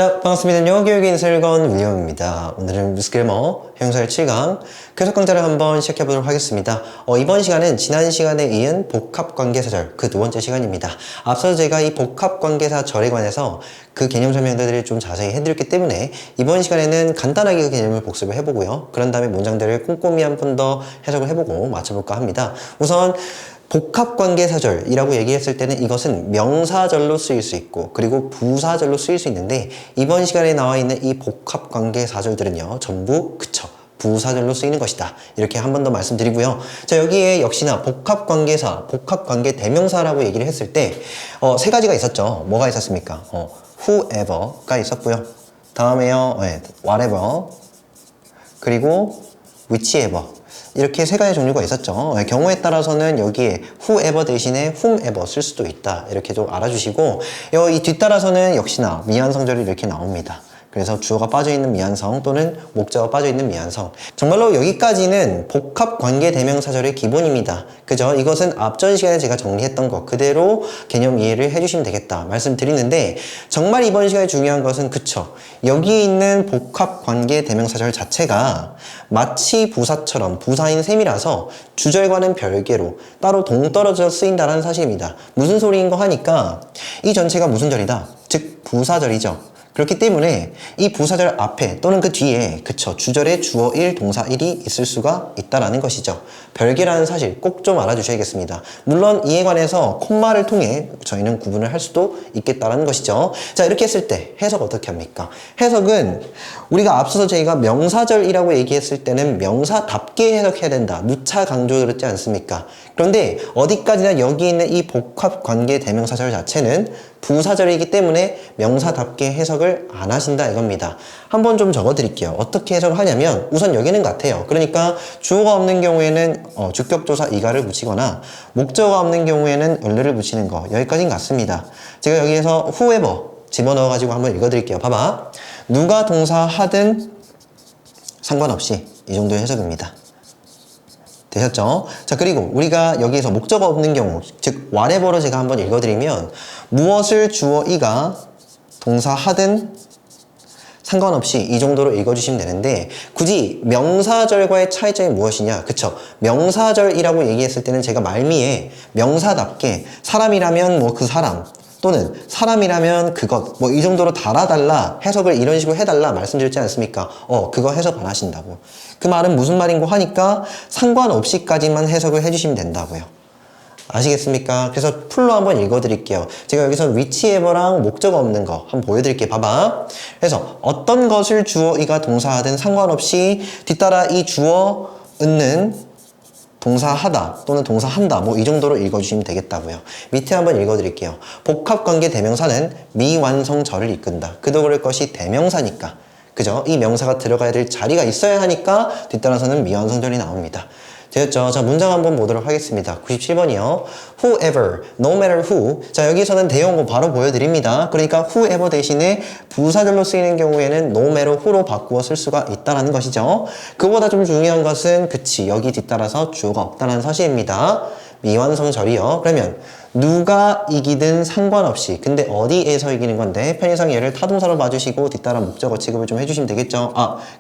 자, 반갑습니다. 영어교육의 인설건 윌리엄입니다. 오늘은 무스킬머 형용사의 7강 계속 강좌를 한번 시작해보도록 하겠습니다. 이번 시간은 지난 시간에 이은 복합관계사절 그 두 번째 시간입니다. 앞서 제가 이 복합관계사절에 관해서 그 개념 설명들을 좀 자세히 해드렸기 때문에 이번 시간에는 간단하게 그 개념을 복습을 해보고요. 그런 다음에 문장들을 꼼꼼히 한 번 더 해석을 해보고 맞춰볼까 합니다. 우선 복합관계사절이라고 얘기했을 때는 이것은 명사절로 쓰일 수 있고 그리고 부사절로 쓰일 수 있는데 이번 시간에 나와 있는 이 복합관계사절들은요 전부 그쵸 부사절로 쓰이는 것이다 이렇게 한 번 더 말씀드리고요. 자, 여기에 역시나 복합관계사, 복합관계대명사라고 얘기를 했을 때 세 가지가 있었죠. 뭐가 있었습니까? whoever가 있었고요. 다음에요 whatever 그리고 whichever 이렇게 세 가지 종류가 있었죠. 경우에 따라서는 여기에 whoever 대신에 whomever 쓸 수도 있다. 이렇게 좀 알아주시고 이 뒤따라서는 역시나 미완성절이 이렇게 나옵니다. 그래서 주어가 빠져있는 미완성 또는 목적어가 빠져있는 미완성. 정말로 여기까지는 복합관계대명사절의 기본입니다. 그죠? 이것은 앞전 시간에 제가 정리했던 것 그대로 개념 이해를 해주시면 되겠다 말씀드리는데 정말 이번 시간에 중요한 것은 그쵸? 여기 있는 복합관계대명사절 자체가 마치 부사처럼 부사인 셈이라서 주절과는 별개로 따로 동떨어져 쓰인다는 사실입니다. 무슨 소리인 거 하니까 이 전체가 무슨 절이다? 즉 부사절이죠. 그렇기 때문에 이 부사절 앞에 또는 그 뒤에 그쵸 주절에 주어 1, 동사 1이 있을 수가 있다라는 것이죠. 별개라는 사실 꼭 좀 알아주셔야겠습니다. 물론 이에 관해서 콤마를 통해 저희는 구분을 할 수도 있겠다라는 것이죠. 자, 이렇게 했을 때 해석 어떻게 합니까? 해석은 우리가 앞서서 저희가 명사절이라고 얘기했을 때는 명사답게 해석해야 된다. 누차 강조드렸지 않습니까? 그런데 어디까지나 여기 있는 이 복합관계대명사절 자체는 부사절이기 때문에 명사답게 해석을 안 하신다 이겁니다. 한번 좀 적어드릴게요. 어떻게 해석을 하냐면 우선 여기는 같아요. 그러니까 주어가 없는 경우에는 주격조사 이가를 붙이거나 목적어가 없는 경우에는 을를 붙이는 거 여기까지는 같습니다. 제가 여기에서 whoever 집어넣어가지고 한번 읽어드릴게요. 봐봐. 누가 동사하든 상관없이 이 정도의 해석입니다. 되셨죠? 자, 그리고 우리가 여기에서 목적어 없는 경우 즉 whatever로 제가 한번 읽어드리면 무엇을 주어 이가 동사하든 상관없이 이 정도로 읽어주시면 되는데 굳이 명사절과의 차이점이 무엇이냐? 그쵸? 명사절이라고 얘기했을 때는 제가 말미에 명사답게 사람이라면 뭐 그 사람 또는 사람이라면 그것 뭐 이 정도로 달아달라 해석을 이런 식으로 해달라 말씀드렸지 않습니까? 그거 해석 안 하신다고. 그 말은 무슨 말인고 하니까 상관없이까지만 해석을 해주시면 된다고요. 아시겠습니까? 그래서 풀로 한번 읽어드릴게요. 제가 여기서 whichever랑 목적 없는 거 한번 보여드릴게요. 봐봐. 그래서 어떤 것을 주어 이가 동사하든 상관없이 뒤따라 이 주어 은는 동사하다 또는 동사한다 뭐 이 정도로 읽어주시면 되겠다고요. 밑에 한번 읽어드릴게요. 복합관계 대명사는 미완성절을 이끈다. 그도 그럴 것이 대명사니까. 그죠? 이 명사가 들어가야 될 자리가 있어야 하니까 뒤따라서는 미완성절이 나옵니다. 되었죠? 자, 문장 한번 보도록 하겠습니다. 97번이요. whoever, no matter who. 자, 여기서는 대용어 바로 보여드립니다. 그러니까 whoever 대신에 부사절로 쓰이는 경우에는 no matter who로 바꾸어 쓸 수가 있다는 것이죠. 그보다 좀 중요한 것은 그치, 여기 뒤따라서 주어가 없다는 사실입니다. 미완성절이요. 그러면 누가 이기든 상관없이 근데 어디에서 이기는 건데 편의상 얘를 타동사로 봐주시고 뒤따라 목적어 취급을 좀 해주시면 되겠죠.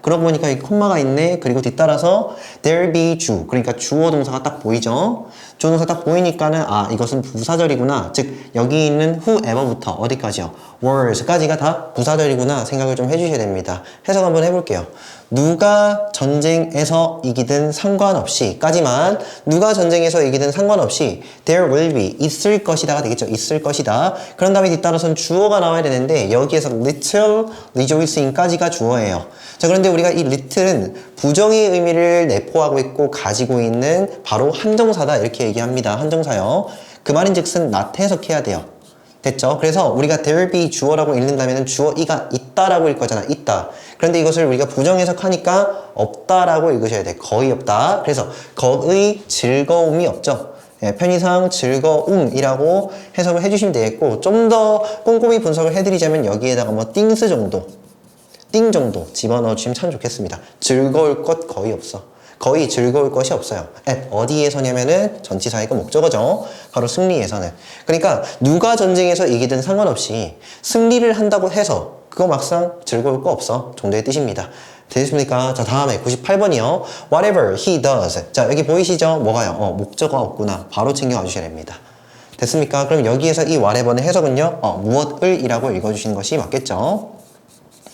그러고 보니까 이 콤마가 있네. 그리고 뒤따라서 there be 주 그러니까 주어 동사가 딱 보이죠. 주어 동사 딱 보이니까는 이것은 부사절이구나. 즉 여기 있는 whoever부터 어디까지요? were까지가 다 부사절이구나 생각을 좀 해주셔야 됩니다. 해석 한번 해볼게요. 누가 전쟁에서 이기든 상관없이 까지만 누가 전쟁에서 이기든 상관없이 there will be 있을 것이다가 되겠죠. 있을 것이다. 그런 다음에 뒤따라서는 주어가 나와야 되는데 여기에서 little rejoicing까지가 주어예요. 자, 그런데 우리가 이 little은 부정의 의미를 내포하고 있고 가지고 있는 바로 한정사다 이렇게 얘기합니다. 한정사요. 그 말인즉슨 not 해석해야 돼요. 됐죠? 그래서 우리가 there be 주어라고 읽는다면 주어 이가 있다라고 읽을 거잖아. 있다. 그런데 이것을 우리가 부정 해석하니까 없다라고 읽으셔야 돼. 거의 없다. 그래서 거의 즐거움이 없죠. 편의상 즐거움이라고 해석을 해주시면 되겠고 좀 더 꼼꼼히 분석을 해드리자면 여기에다가 뭐 things 정도 띵 정도 집어넣어 주시면 참 좋겠습니다. 즐거울 것 거의 없어. 거의 즐거울 것이 없어요. 어디에서냐면은 전치사이고 목적어죠. 바로 승리에서는. 그러니까 누가 전쟁에서 이기든 상관없이 승리를 한다고 해서 그거 막상 즐거울 거 없어 정도의 뜻입니다. 되셨습니까? 자, 다음에 98번이요. Whatever he does. 자, 여기 보이시죠? 뭐가요? 목적어가 없구나. 바로 챙겨와 주셔야 됩니다. 됐습니까? 그럼 여기에서 이 whatever의 해석은요. 무엇을 이라고 읽어주시는 것이 맞겠죠?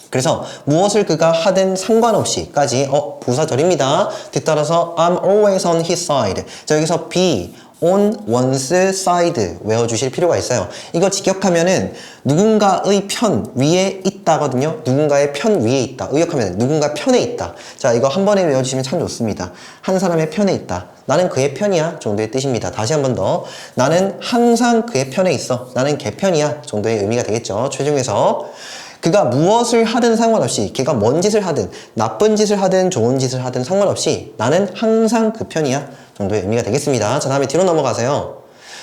그래서 무엇을 그가 하든 상관없이까지 부사절입니다. 뒤따라서 I'm always on his side. 자, 여기서 be on one's side 외워주실 필요가 있어요. 이거 직역하면은 누군가의 편 위에 있다거든요. 누군가의 편 위에 있다. 의역하면 누군가 편에 있다. 자, 이거 한 번에 외워주시면 참 좋습니다. 한 사람의 편에 있다. 나는 그의 편이야 정도의 뜻입니다. 다시 한 번 더. 나는 항상 그의 편에 있어. 나는 걔 편이야 정도의 의미가 되겠죠. 최종에서 그가 무엇을 하든 상관없이, 걔가 뭔 짓을 하든, 나쁜 짓을 하든, 좋은 짓을 하든 상관없이 나는 항상 그 편이야 정도의 의미가 되겠습니다. 자, 다음에 뒤로 넘어가세요.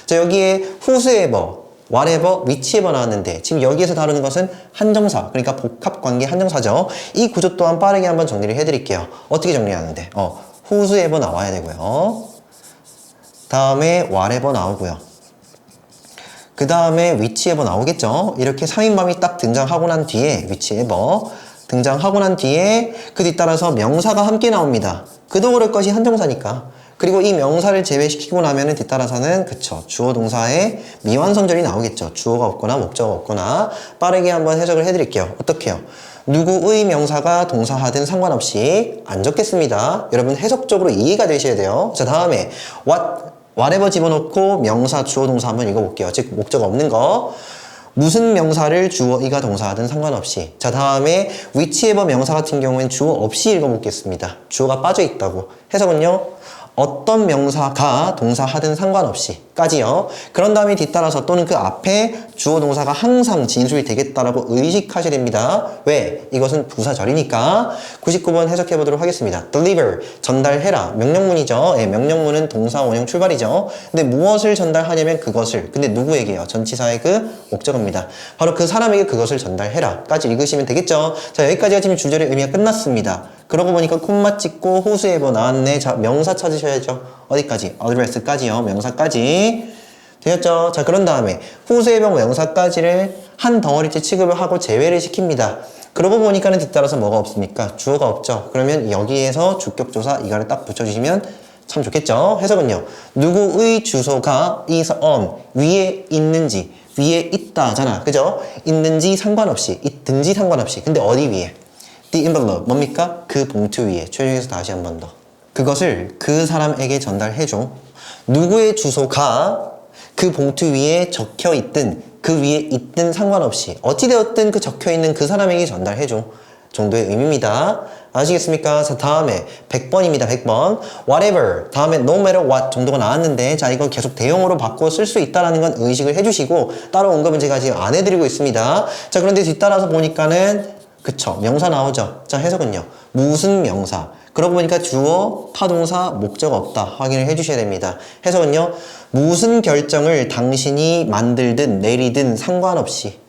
자, 여기에 whosoever, whatever, whichever 나왔는데 지금 여기에서 다루는 것은 한정사, 그러니까 복합관계 한정사죠. 이 구조 또한 빠르게 한번 정리를 해드릴게요. 어떻게 정리하는데? whosoever 나와야 되고요. 다음에 whatever 나오고요. 그 다음에 whichever 나오겠죠. 이렇게 3인방이 딱 등장하고 난 뒤에 whichever 등장하고 난 뒤에 그 뒤따라서 명사가 함께 나옵니다. 그도 그럴 것이 한정사니까. 그리고 이 명사를 제외시키고 나면은 뒤따라서는 그쵸, 주어 동사의 미완성절이 나오겠죠. 주어가 없거나 목적어가 없거나. 빠르게 한번 해석을 해드릴게요. 어떻게요? 누구의 명사가 동사하든 상관없이 안 적겠습니다. 여러분 해석적으로 이해가 되셔야 돼요. 자, 다음에 whatever 집어넣고 명사, 주어, 동사 한번 읽어볼게요. 즉 목적 없는 거. 무슨 명사를 주어, 이가 동사하든 상관없이. 자, 다음에 whichever 명사 같은 경우엔 주어 없이 읽어보겠습니다. 주어가 빠져있다고. 해석은요. 어떤 명사가 동사하든 상관없이 까지요. 그런 다음에 뒤따라서 또는 그 앞에 주어 동사가 항상 진술이 되겠다라고 의식하셔야 됩니다. 왜? 이것은 부사절이니까. 99번 해석해 보도록 하겠습니다. deliver, 전달해라. 명령문이죠. 예, 명령문은 동사 원형 출발이죠. 근데 무엇을 전달하냐면 그것을. 근데 누구에게요? 전치사의 그 목적어입니다. 바로 그 사람에게 그것을 전달해라 까지 읽으시면 되겠죠. 자, 여기까지가 지금 주절의 의미가 끝났습니다. 그러고 보니까 콤마 찍고 whosoever 나왔네. 자, 명사 찾으셔야죠. 어디까지? address까지요. 명사까지. 되셨죠? 자, 그런 다음에 whosoever 명사까지를 한 덩어리째 취급을 하고 제외를 시킵니다. 그러고 보니까는 뒤따라서 뭐가 없습니까? 주어가 없죠. 그러면 여기에서 주격조사 이거를 딱 붙여주시면 참 좋겠죠? 해석은요. 누구의 주소가 is on, 위에 있는지, 위에 있다잖아. 그죠? 있는지 상관없이, 있든지 상관없이. 근데 어디 위에? The envelope, 뭡니까? 그 봉투 위에. 최종에서 다시 한 번 더. 그것을 그 사람에게 전달해줘. 누구의 주소가 그 봉투 위에 적혀 있든 그 위에 있든 상관없이 어찌되었든 그 적혀 있는 그 사람에게 전달해줘 정도의 의미입니다. 아시겠습니까? 자, 다음에 100번입니다. 100번. whatever. 다음에 no matter what 정도가 나왔는데 자, 이거 계속 대용어로 바꿔 쓸 수 있다는 건 의식을 해주시고 따로 언급은 제가 지금 안 해드리고 있습니다. 자, 그런데 뒤따라서 보니까는 그쵸, 명사 나오죠. 자, 해석은요. 무슨 명사. 그러고 보니까 주어, 타동사, 목적 없다. 확인을 해주셔야 됩니다. 해석은요. 무슨 결정을 당신이 만들든 내리든 상관없이.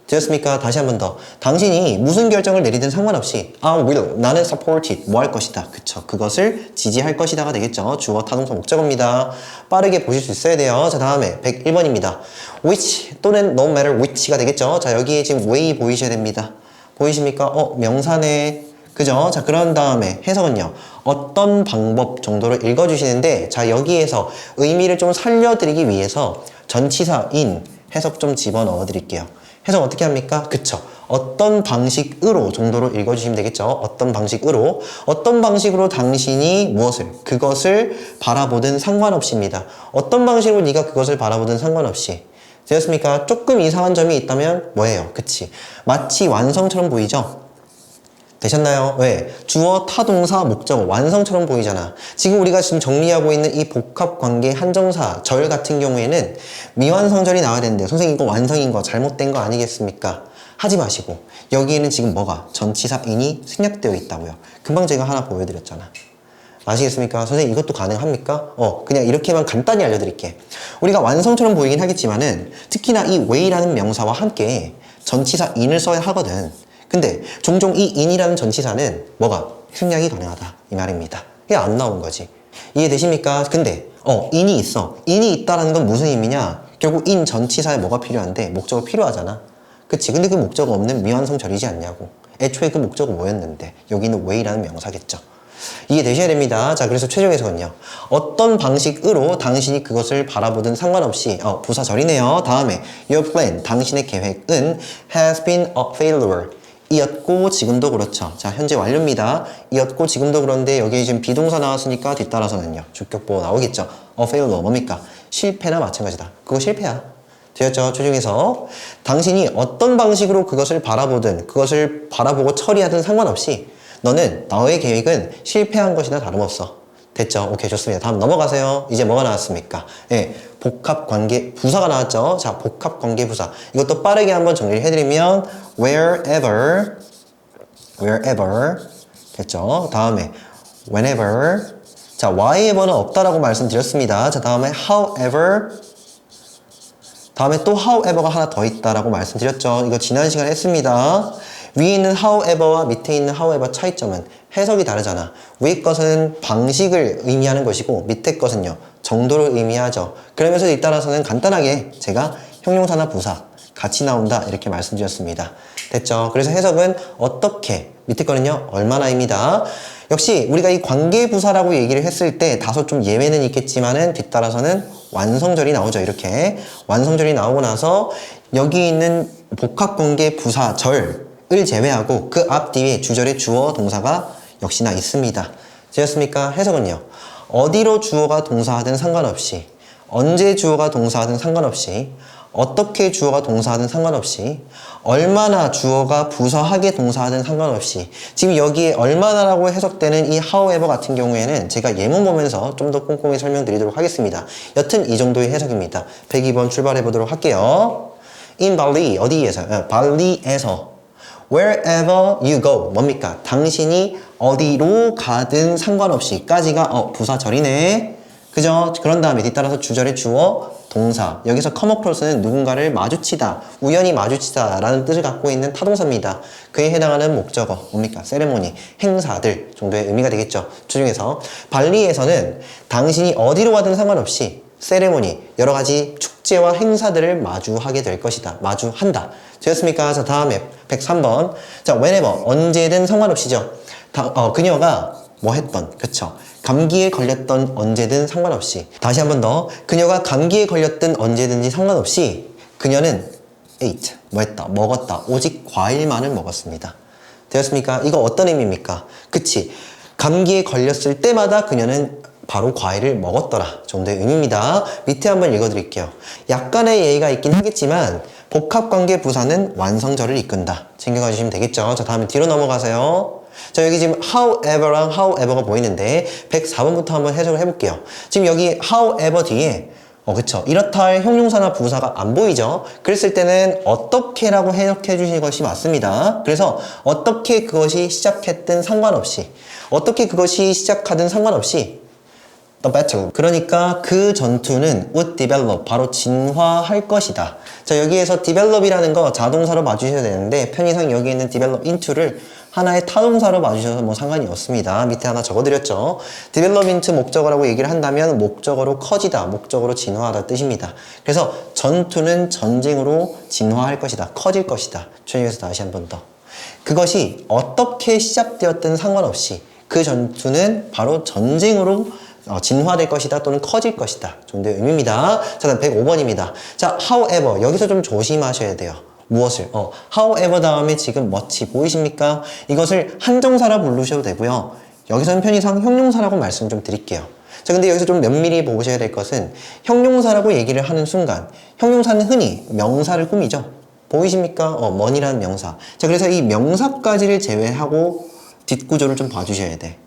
되셨습니까? 다시 한 번 더. 당신이 무슨 결정을 내리든 상관없이 I will, 나는 support it, 뭐 할 것이다. 그쵸. 그것을 지지할 것이다가 되겠죠. 주어, 타동사, 목적어입니다. 빠르게 보실 수 있어야 돼요. 자, 다음에 101번입니다. which 또는 no matter which가 되겠죠. 자, 여기에 지금 way 보이셔야 됩니다. 보이십니까? 명사네. 그죠? 자, 그런 다음에 해석은요. 어떤 방법 정도로 읽어주시는데 자, 여기에서 의미를 좀 살려드리기 위해서 전치사인 해석 좀 집어넣어 드릴게요. 해석 어떻게 합니까? 그쵸? 어떤 방식으로 정도로 읽어주시면 되겠죠? 어떤 방식으로. 어떤 방식으로 당신이 무엇을, 그것을 바라보든 상관없이입니다. 어떤 방식으로 네가 그것을 바라보든 상관없이. 되었습니까? 조금 이상한 점이 있다면 뭐예요? 그치? 마치 완성처럼 보이죠? 되셨나요? 왜? 주어, 타동사, 목적어, 완성처럼 보이잖아. 지금 우리가 지금 정리하고 있는 이 복합관계 한정사, 절 같은 경우에는 미완성절이 나와야 되는데 선생님 이거 완성인 거 잘못된 거 아니겠습니까? 하지 마시고 여기에는 지금 뭐가? 전치사인이 생략되어 있다고요. 금방 제가 하나 보여드렸잖아. 아시겠습니까? 선생님 이것도 가능합니까? 그냥 이렇게만 간단히 알려드릴게. 우리가 완성처럼 보이긴 하겠지만은 특히나 이 way라는 명사와 함께 전치사 in을 써야 하거든. 근데 종종 이 in이라는 전치사는 뭐가? 생략이 가능하다 이 말입니다. 이게 안 나온 거지. 이해되십니까? 근데 in이 있어. in이 있다라는 건 무슨 의미냐? 결국 in 전치사에 뭐가 필요한데 목적어 필요하잖아. 그치? 근데 그 목적어 없는 미완성절이지 않냐고. 애초에 그 목적어 뭐였는데 여기는 way라는 명사겠죠. 이해되셔야 됩니다. 자, 그래서 최종 해석은요. 어떤 방식으로 당신이 그것을 바라보든 상관없이 부사절이네요. 다음에 your plan, 당신의 계획은 has been a failure. 이었고 지금도 그렇죠. 자, 현재 완료입니다. 이었고 지금도 그런데 여기에 지금 비동사 나왔으니까 뒤따라서는요. 주격보호 나오겠죠. a failure 뭡니까? 실패나 마찬가지다. 그거 실패야. 되었죠? 최종에서 당신이 어떤 방식으로 그것을 바라보든 그것을 바라보고 처리하든 상관없이 너는 너의 계획은 실패한 것이나 다름없어. 됐죠? 오케이, 좋습니다. 다음 넘어가세요. 이제 뭐가 나왔습니까? 예, 복합관계 부사가 나왔죠? 자, 복합관계 부사. 이것도 빠르게 한번 정리를 해드리면 wherever 됐죠? 다음에 whenever. 자, whyever는 없다라고 말씀드렸습니다. 자, 다음에 however. 다음에 또 however가 하나 더 있다라고 말씀드렸죠. 이거 지난 시간에 했습니다. 위에 있는 however와 밑에 있는 however 차이점은 해석이 다르잖아. 위에 것은 방식을 의미하는 것이고 밑에 것은요. 정도를 의미하죠. 그러면서 잇따라서는 간단하게 제가 형용사나 부사 같이 나온다 이렇게 말씀드렸습니다. 됐죠? 그래서 해석은 어떻게, 밑에 거는요. 얼마나입니다. 역시 우리가 이 관계부사라고 얘기를 했을 때 다소 좀 예외는 있겠지만은 뒤따라서는 완성절이 나오죠. 이렇게 완성절이 나오고 나서 여기 있는 복합관계 부사절을 제외하고 그 앞뒤에 주절의 주어 동사가 역시나 있습니다. 되었습니까? 해석은요. 어디로 주어가 동사하든 상관없이, 언제 주어가 동사하든 상관없이, 어떻게 주어가 동사하든 상관없이, 얼마나 주어가 부사하게 동사하든 상관없이, 지금 여기에 얼마나라고 해석되는 이 however 같은 경우에는 제가 예문 보면서 좀 더 꼼꼼히 설명드리도록 하겠습니다. 여튼 이 정도의 해석입니다. 102번 출발해 보도록 할게요. In Bali, 어디에서? 발리에서 wherever you go, 뭡니까? 당신이 어디로 가든 상관없이 까지가 부사절이네. 그죠? 그런 다음에 뒤따라서 주절의 주어 동사. 여기서 come across는 누군가를 마주치다, 우연히 마주치다 라는 뜻을 갖고 있는 타동사입니다. 그에 해당하는 목적어 뭡니까? 세레모니, 행사들 정도의 의미가 되겠죠. 주중에서 발리에서는 당신이 어디로 가든 상관없이 세레모니, 여러 가지 축제와 행사들을 마주하게 될 것이다. 마주한다. 되었습니까? 자, 다음에 103번. 자, whenever, 언제든 상관없이죠. 그녀가 뭐 했던, 그쵸? 감기에 걸렸던 언제든 상관없이. 다시 한 번 더. 그녀가 감기에 걸렸던 언제든지 상관없이 그녀는 ate, 뭐 했다? 먹었다. 오직 과일만을 먹었습니다. 되었습니까? 이거 어떤 의미입니까? 그치? 감기에 걸렸을 때마다 그녀는 바로 과일을 먹었더라 정도의 의미입니다. 밑에 한번 읽어드릴게요. 약간의 예의가 있긴 하겠지만 복합관계 부사는 완성절을 이끈다. 챙겨가 주시면 되겠죠. 자, 다음에 뒤로 넘어가세요. 자, 여기 지금 however랑 however가 보이는데 104번부터 한번 해석을 해볼게요. 지금 여기 however 뒤에 그쵸. 이렇다 할 형용사나 부사가 안 보이죠? 그랬을 때는 어떻게라고 해석해 주실 것이 맞습니다. 그래서 어떻게 그것이 시작했든 상관없이, 어떻게 그것이 시작하든 상관없이 the battle. 그러니까 그 전투는 would develop. 바로 진화할 것이다. 자, 여기에서 develop이라는 거 자동사로 봐주셔야 되는데 편의상 여기 있는 develop into를 하나의 타동사로 봐주셔서 뭐 상관이 없습니다. 밑에 하나 적어드렸죠. develop into 목적어라고 얘기를 한다면 목적어로 커지다, 목적어로 진화하다 뜻입니다. 그래서 전투는 전쟁으로 진화할 것이다, 커질 것이다. 최종에서 다시 한 번 더. 그것이 어떻게 시작되었든 상관없이 그 전투는 바로 전쟁으로 진화될 것이다 또는 커질 것이다 정도의 의미입니다. 자, 다음 105번입니다. 자, however 여기서 좀 조심하셔야 돼요. 무엇을? however 다음에 지금 much 보이십니까? 이것을 한정사라 부르셔도 되고요. 여기서는 편의상 형용사라고 말씀 좀 드릴게요. 자, 근데 여기서 좀 면밀히 보셔야 될 것은 형용사라고 얘기를 하는 순간 형용사는 흔히 명사를 꾸미죠. 보이십니까? money라는 명사. 자, 그래서 이 명사까지를 제외하고 뒷구조를 좀 봐주셔야 돼.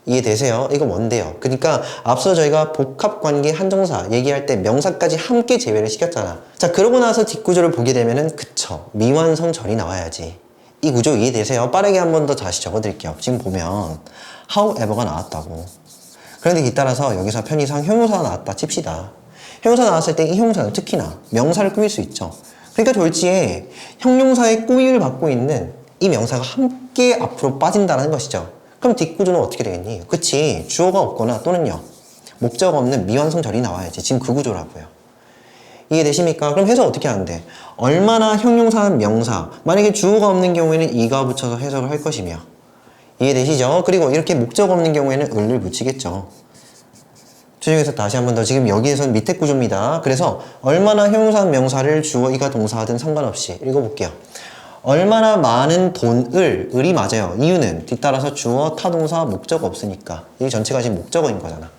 이해되세요? 이거 뭔데요? 그러니까 앞서 저희가 복합관계 한정사 얘기할 때 명사까지 함께 제외를 시켰잖아. 자, 그러고 나서 뒷구조를 보게 되면은 그쵸, 미완성절이 나와야지. 이 구조 이해되세요? 빠르게 한 번 더 다시 적어드릴게요. 지금 보면 however가 나왔다고. 그런데 뒤따라서 여기서 편의상 형용사가 나왔다 칩시다. 형용사 나왔을 때 이 형용사는 특히나 명사를 꾸밀 수 있죠. 그러니까 졸지에 형용사의 꾸밈을 받고 있는 이 명사가 함께 앞으로 빠진다는 것이죠. 그럼 뒷구조는 어떻게 되겠니? 그치, 주어가 없거나 또는요 목적 없는 미완성절이 나와야지. 지금 그 구조라고요. 이해되십니까? 그럼 해석 어떻게 하는데? 얼마나 형용사, 명사. 만약에 주어가 없는 경우에는 이가 붙여서 해석을 할 것이며. 이해되시죠? 그리고 이렇게 목적 없는 경우에는 을을 붙이겠죠. 추정해서 다시 한 번 더. 지금 여기에서는 밑에 구조입니다. 그래서 얼마나 형용사, 명사를 주어, 이가 동사하든 상관없이 읽어볼게요. 얼마나 많은 돈을, 을이 맞아요. 이유는 뒤따라서 주어, 타동사, 목적 없으니까. 이 전체가 지금 목적어인 거잖아.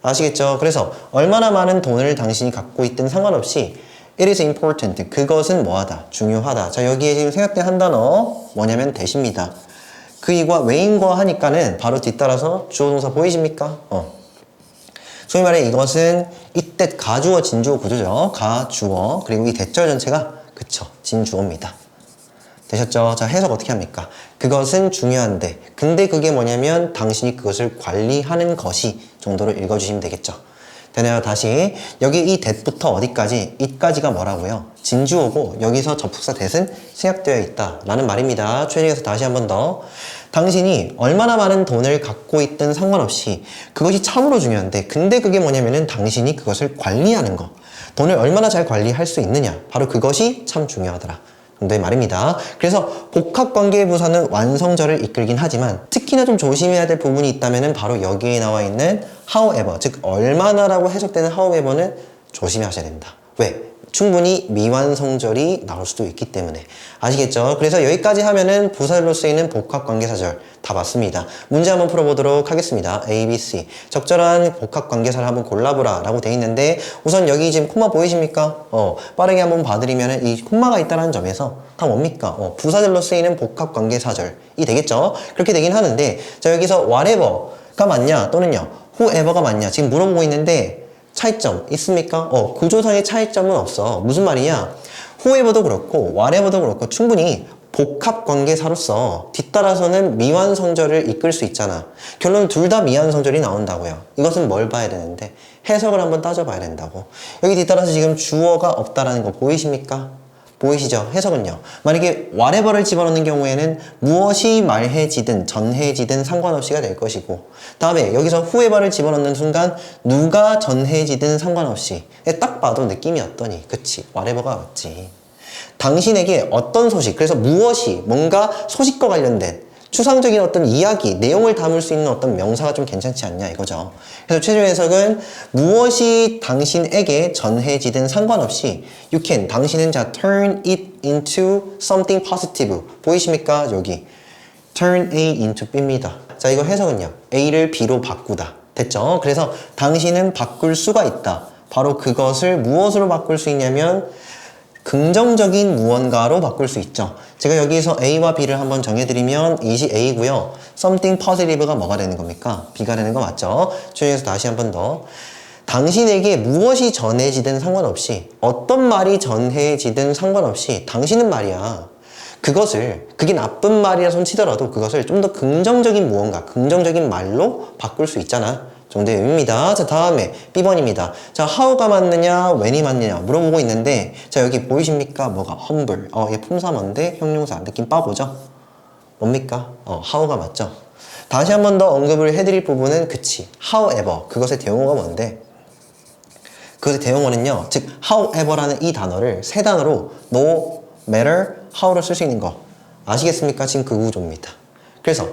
아시겠죠? 그래서 얼마나 많은 돈을 당신이 갖고 있든 상관없이 it is important. 그것은 뭐하다? 중요하다. 자, 여기에 지금 생략된 한 단어 뭐냐면 that입니다. 그이과 왜인과 하니까는 바로 뒤따라서 주어 동사 보이십니까? 소위 말해 이것은 이때 가주어 진주어 구조죠. 가주어 그리고 이 대절 전체가 그쵸 진주어입니다. 되셨죠? 자, 해석 어떻게 합니까? 그것은 중요한데 근데 그게 뭐냐면 당신이 그것을 관리하는 것이 정도로 읽어주시면 되겠죠. 되나요? 다시 여기 이 that부터 어디까지? it까지가 뭐라고요? 진주어고 여기서 접속사 that은 생략되어 있다 라는 말입니다. 최종에서 다시 한 번 더 당신이 얼마나 많은 돈을 갖고 있든 상관없이 그것이 참으로 중요한데 근데 그게 뭐냐면은 당신이 그것을 관리하는 거 돈을 얼마나 잘 관리할 수 있느냐 바로 그것이 참 중요하더라 정도의 말입니다. 그래서 복합관계의 부사는 완성절을 이끌긴 하지만 특히나 좀 조심해야 될 부분이 있다면 바로 여기에 나와 있는 however 즉 얼마나라고 해석되는 however는 조심하셔야 된다. 왜? 충분히 미완성절이 나올 수도 있기 때문에 아시겠죠? 그래서 여기까지 하면은 부사절로 쓰이는 복합관계사절 다 맞습니다. 문제 한번 풀어보도록 하겠습니다. A, B, C 적절한 복합관계사를 한번 골라보라 라고 돼 있는데 우선 여기 지금 콤마 보이십니까? 빠르게 한번 봐드리면은 이 콤마가 있다는 점에서 다 뭡니까? 부사절로 쓰이는 복합관계사절이 되겠죠? 그렇게 되긴 하는데 자 여기서 whatever가 맞냐 또는요 whoever가 맞냐 지금 물어보고 있는데 차이점 있습니까? 구조상의 차이점은 없어. 무슨 말이냐? whoever도 그렇고 whatever도 그렇고 충분히 복합관계사로서 뒤따라서는 미완성절을 이끌 수 있잖아. 결론은 둘 다 미완성절이 나온다고요. 이것은 뭘 봐야 되는데 해석을 한번 따져봐야 된다고. 여기 뒤따라서 지금 주어가 없다라는 거 보이십니까? 보이시죠? 해석은요. 만약에 whatever를 집어넣는 경우에는 무엇이 말해지든 전해지든 상관없이가 될 것이고 다음에 여기서 whoever를 집어넣는 순간 누가 전해지든 상관없이 딱 봐도 느낌이 어떠니? 그치? whatever가 맞지. 당신에게 어떤 소식 그래서 무엇이 뭔가 소식과 관련된 추상적인 어떤 이야기, 내용을 담을 수 있는 어떤 명사가 좀 괜찮지 않냐 이거죠. 그래서 최종 해석은 무엇이 당신에게 전해지든 상관없이 you can, 당신은 자 turn it into something positive 보이십니까? 여기 turn A into B입니다. 자 이거 해석은요. A를 B로 바꾸다. 됐죠? 그래서 당신은 바꿀 수가 있다. 바로 그것을 무엇으로 바꿀 수 있냐면 긍정적인 무언가로 바꿀 수 있죠. 제가 여기서 A와 B를 한번 정해드리면 이것이 A고요. something positive가 뭐가 되는 겁니까? B가 되는 거 맞죠? 조용해서 다시 한번 더. 당신에게 무엇이 전해지든 상관없이 어떤 말이 전해지든 상관없이 당신은 말이야. 그게 나쁜 말이라 손 치더라도 그것을 좀 더 긍정적인 무언가, 긍정적인 말로 바꿀 수 있잖아. 정도의 의미입니다. 자, 다음에 B번입니다. 자, how가 맞느냐, when이 맞느냐 물어보고 있는데 자, 여기 보이십니까? 뭐가? humble. 얘 품사문데 형용사 느낌 빠보죠? 뭡니까? how가 맞죠? 다시 한 번 더 언급을 해드릴 부분은 그치. however. 그것의 대용어가 뭔데? 그것의 대용어는요. 즉, however라는 이 단어를 세 단어로 no matter how로 쓸 수 있는 거. 아시겠습니까? 지금 그 구조입니다. 그래서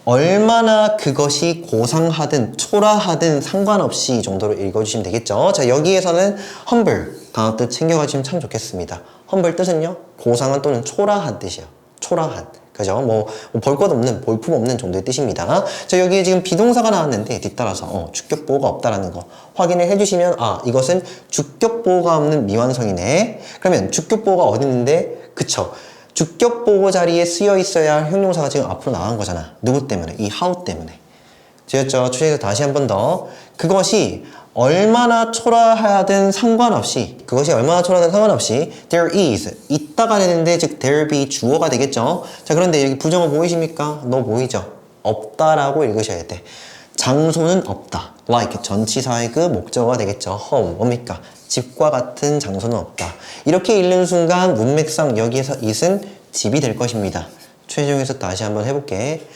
얼마나 그것이 고상하든 초라하든 상관없이 이 정도로 읽어주시면 되겠죠. 자 여기에서는 humble 단어 뜻 챙겨가시면 참 좋겠습니다. humble 뜻은요 고상한 또는 초라한 뜻이에요. 초라한 그죠? 뭐 볼 것 없는 볼품 없는 정도의 뜻입니다. 자 여기에 지금 비동사가 나왔는데 뒤따라서 주격 보호가 없다라는 거 확인을 해주시면 이것은 주격 보호가 없는 미완성이네. 그러면 주격 보호가 어디 있는데 그쵸? 주격 보호 자리에 쓰여 있어야 할 형용사가 지금 앞으로 나간 거잖아. 누구 때문에? 이 how 때문에. 되었죠? 추측해서 다시 한 번 더. 그것이 얼마나 초라하든 상관없이 there is 있다가 되는데 즉 there be 주어가 되겠죠. 자 그런데 여기 부정어 보이십니까? 너 보이죠? 없다라고 읽으셔야 돼. 장소는 없다. like 전치사의 그 목적어가 되겠죠. home 뭡니까? 집과 같은 장소는 없다. 이렇게 읽는 순간 문맥상 여기에서 it은 집이 될 것입니다. 최종에서 다시 한번 해볼게.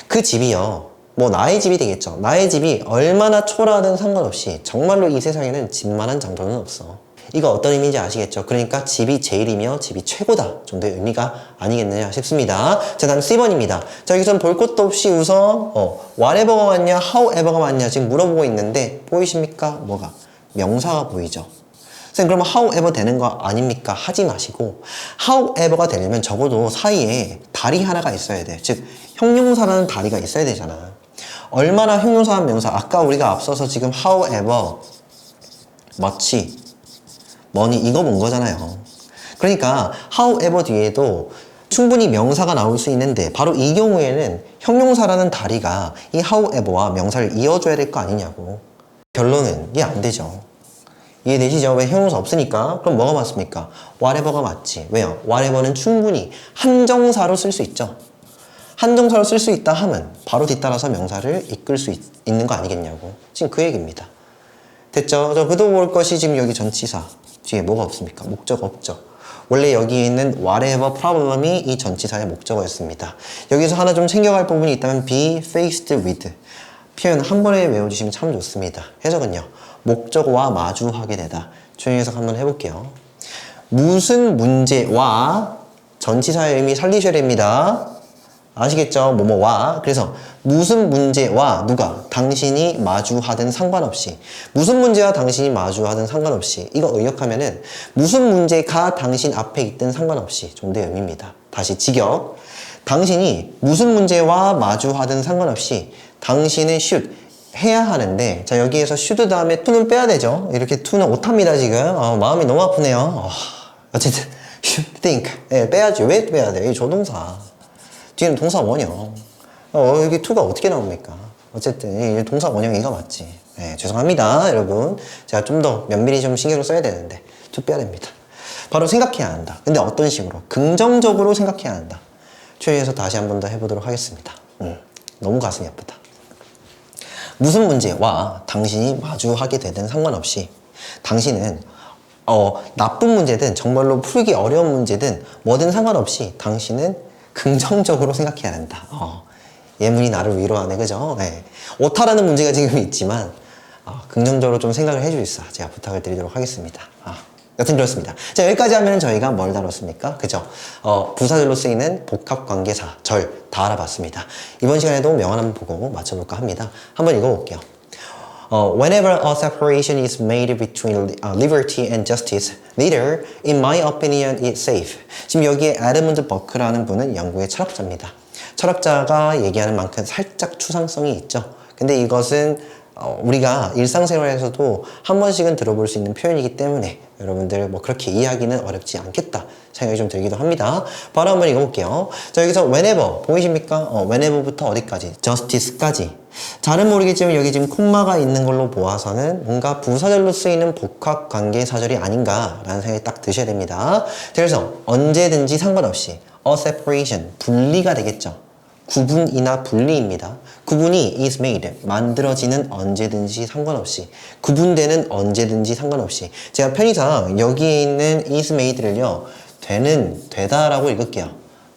그 집이요. 뭐 나의 집이 되겠죠. 나의 집이 얼마나 초라하든 상관없이 정말로 이 세상에는 집만한 장소는 없어. 이거 어떤 의미인지 아시겠죠? 그러니까 집이 제일이며 집이 최고다 정도의 의미가 아니겠느냐 싶습니다. 자, 다음 C번입니다. 자, 여기서는 볼 것도 없이 우선 whatever가 맞냐, however가 맞냐 지금 물어보고 있는데 보이십니까? 뭐가? 명사가 보이죠? 선생님 그러면 however 되는 거 아닙니까? 하지 마시고 however가 되려면 적어도 사이에 다리 하나가 있어야 돼. 즉 형용사라는 다리가 있어야 되잖아. 얼마나 형용사한 명사 아까 우리가 앞서서 지금 however, much, money 이거 본 거잖아요. 그러니까 however 뒤에도 충분히 명사가 나올 수 있는데 바로 이 경우에는 형용사라는 다리가 이 however와 명사를 이어줘야 될 거 아니냐고. 결론은 이게 안 되죠. 이해되시죠? 왜 형용사 없으니까? 그럼 뭐가 맞습니까? whatever가 맞지. 왜요? whatever는 충분히 한정사로 쓸 수 있죠. 한정사로 쓸 수 있다 하면 바로 뒤따라서 명사를 이끌 수 있는 거 아니겠냐고. 지금 그 얘기입니다. 됐죠? 저 그도 볼 것이 지금 여기 전치사 뒤에 뭐가 없습니까? 목적 없죠. 원래 여기 있는 whatever problem이 이 전치사의 목적어였습니다. 여기서 하나 좀 챙겨갈 부분이 있다면 be faced with 표현 한 번에 외워주시면 참 좋습니다. 해석은요. 목적어와 마주하게 되다. 조용히 해석 한번 해볼게요. 무슨 문제와 전치사의 의미 살리셔야 됩니다. 아시겠죠? 뭐뭐와. 그래서 무슨 문제와 누가 당신이 마주하든 상관없이 무슨 문제와 당신이 마주하든 상관없이 이거 의역하면은 무슨 문제가 당신 앞에 있든 상관없이 정도의 의미입니다. 다시 직역. 당신이 무슨 문제와 마주하든 상관없이 당신은 should 해야 하는데 자 여기에서 should 다음에 to는 빼야 되죠. 이렇게 to는 오탑니다 지금. 마음이 너무 아프네요. 어쨌든 should think 빼야지. 왜 빼야 돼? 이 조동사 뒤에는 동사 원형. 여기 to가 어떻게 나옵니까? 어쨌든 이 동사 원형이가 맞지. 죄송합니다 여러분. 제가 좀 더 면밀히 좀 신경을 써야 되는데 to 빼야 됩니다. 바로 생각해야 한다. 근데 어떤 식으로? 긍정적으로 생각해야 한다. 추리해서 다시 한 번 더 해보도록 하겠습니다. 너무 가슴이 아프다. 무슨 문제와 당신이 마주하게 되든 상관없이 당신은 나쁜 문제든 정말로 풀기 어려운 문제든 뭐든 상관없이 당신은 긍정적으로 생각해야 한다. 예문이 나를 위로하네, 그죠? 네. 오타라는 문제가 지금 있지만 긍정적으로 좀 생각을 해주십사. 제가 부탁을 드리도록 하겠습니다. 여튼 그렇습니다. 자, 여기까지 하면 저희가 뭘 다뤘습니까? 그죠? 부사절로 쓰이는 복합관계사, 절 다 알아봤습니다. 이번 시간에도 명언 한번 보고 맞춰볼까 합니다. 한번 읽어볼게요. Whenever a separation is made between liberty and justice, neither, in my opinion, is safe. 지금 여기에 에드문드 버크라는 분은 영국의 철학자입니다. 철학자가 얘기하는 만큼 살짝 추상성이 있죠. 근데 이것은 우리가 일상생활에서도 한 번씩은 들어볼 수 있는 표현이기 때문에 여러분들 뭐 그렇게 이해하기는 어렵지 않겠다 생각이 좀 들기도 합니다. 바로 한번 읽어볼게요. 자, 여기서 whenever 보이십니까? whenever부터 어디까지? justice까지. 잘은 모르겠지만 여기 지금 콤마가 있는 걸로 보아서는 뭔가 부사절로 쓰이는 복합관계사절이 아닌가라는 생각이 딱 드셔야 됩니다. 그래서 언제든지 상관없이 a separation, 분리가 되겠죠. 구분이나 분리입니다. 구분이 is made, 만들어지는 언제든지 상관없이, 구분되는 언제든지 상관없이. 제가 편의상 여기에 있는 is made를요, 되다라고 읽을게요.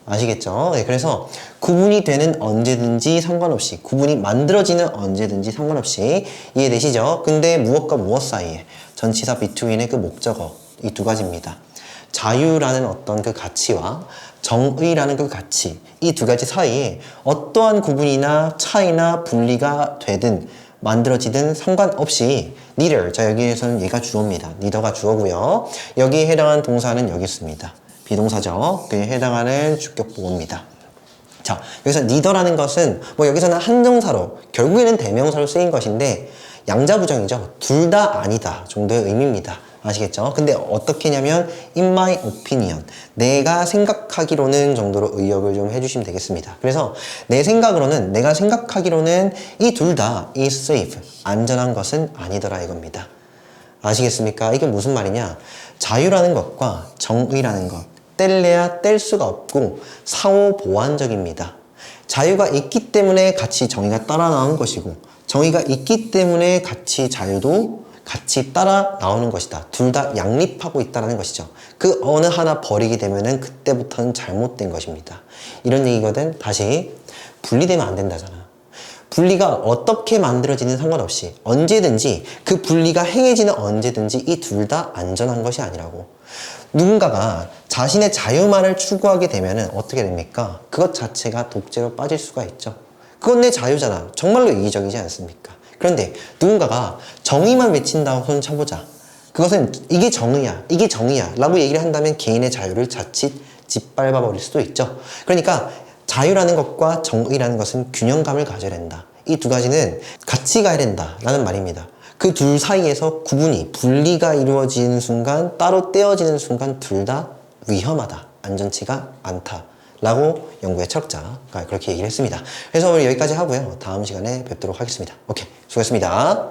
아시겠죠? 네, 그래서 구분이 되는 언제든지 상관없이, 구분이 만들어지는 언제든지 상관없이. 이해되시죠? 근데 무엇과 무엇 사이에? 전치사 between의 그 목적어, 이 두 가지입니다. 자유라는 어떤 그 가치와 정의라는 그 가치, 이 두 가지 사이에 어떠한 구분이나 차이나 분리가 되든 만들어지든 상관없이 neither, 자 여기에서는 얘가 주어입니다. neither가 주어고요. 여기에 해당하는 동사는 여기 있습니다. 비동사죠. 그에 해당하는 주격 보호입니다. 자, 여기서 neither라는 것은 뭐 여기서는 한정사로 결국에는 대명사로 쓰인 것인데 양자부정이죠. 둘 다 아니다 정도의 의미입니다. 아시겠죠? 근데 어떻게 냐면 in my opinion, 내가 생각하기로는 정도로 의역을 좀 해주시면 되겠습니다. 그래서 내 생각으로는, 내가 생각하기로는 이 둘 다 is safe, 안전한 것은 아니더라 이겁니다. 아시겠습니까? 이게 무슨 말이냐? 자유라는 것과 정의라는 것, 뗄래야 뗄 수가 없고 상호 보완적입니다. 자유가 있기 때문에 같이 정의가 따라 나오는 것이고, 정의가 있기 때문에 같이 자유도 같이 따라 나오는 것이다. 둘 다 양립하고 있다는 것이죠. 그 어느 하나 버리게 되면은 그때부터는 잘못된 것입니다. 이런 얘기거든. 다시 분리되면 안 된다잖아. 분리가 어떻게 만들어지는 상관없이 언제든지 그 분리가 행해지는 언제든지 이 둘 다 안전한 것이 아니라고. 누군가가 자신의 자유만을 추구하게 되면 어떻게 됩니까? 그것 자체가 독재로 빠질 수가 있죠. 그건 내 자유잖아. 정말로 이기적이지 않습니까? 그런데 누군가가 정의만 외친다고 손 쳐보자. 그것은 이게 정의야, 이게 정의야 라고 얘기를 한다면 개인의 자유를 자칫 짓밟아 버릴 수도 있죠. 그러니까 자유라는 것과 정의라는 것은 균형감을 가져야 된다. 이 두 가지는 같이 가야 된다 라는 말입니다. 그 둘 사이에서 구분이, 분리가 이루어지는 순간, 따로 떼어지는 순간 둘 다 위험하다, 안전치가 않다 라고 연구의 철학자가 그렇게 얘기를 했습니다. 그래서 오늘 여기까지 하고요. 다음 시간에 뵙도록 하겠습니다. 오케이, 수고했습니다.